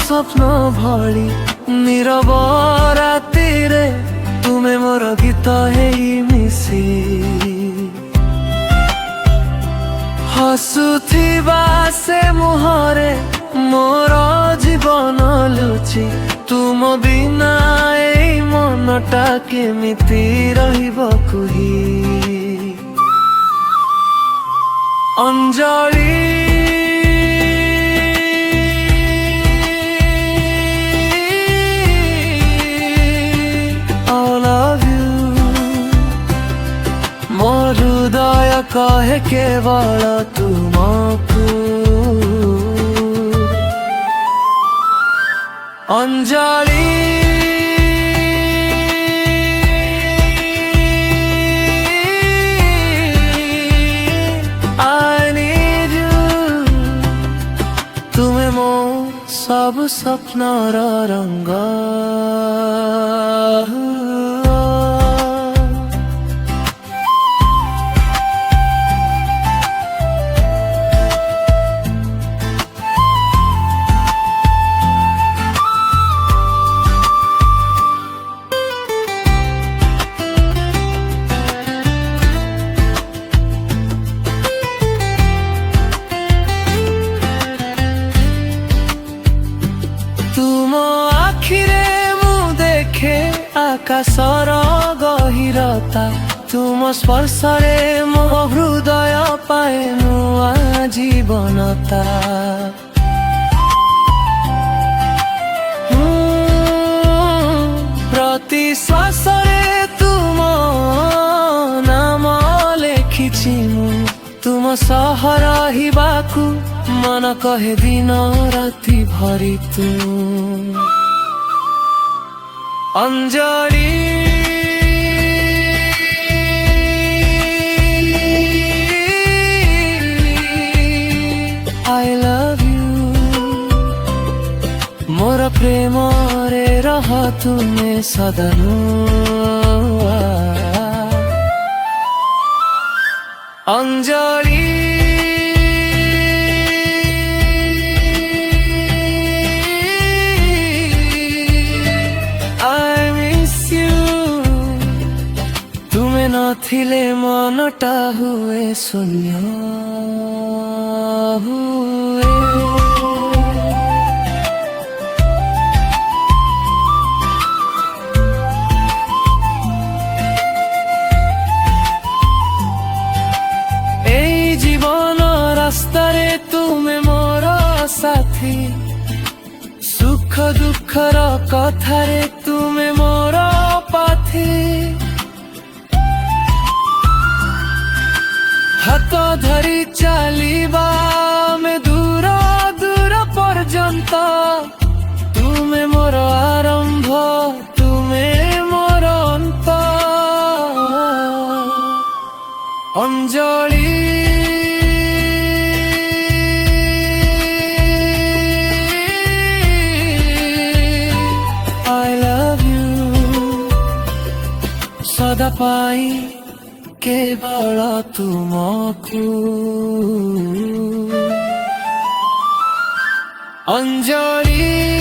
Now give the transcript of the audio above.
स्वप्न भली नीरव रातिरे तुमे मोर गीत हेई मिसी हसुथिबा से मुहरे मोर जीवन लुची तुम बिना एई मनटा केमिति रहिब कुही अंजलि हृदय कहे केवल तुमको अंजलि I need you तुमे मो सब सपनार रंग आकाशर गहिरता तुम स्पर्शरे मो हृदय पाए नुआ जीवनता प्रति श्वासरे तुम नाम लेखिछि मु तुम सह रहिबाकु मन कहे दिन राति भरि तू अंजलि I love you मोर प्रेम रे रह तुमे सदनु अंजलि नथिले मनटा हुए शून्य हुए एई जीवन रास्तारे तुमे मोर साथी सुख दुखर कथारे तुमे मोर पाथी हाथ धरी चलिबा में दूर दूर पर्यंत तुमे मोर आरंभ तुमे मोर अंत अंजलि I love you सदा पाई केवल तुमको अंजलि।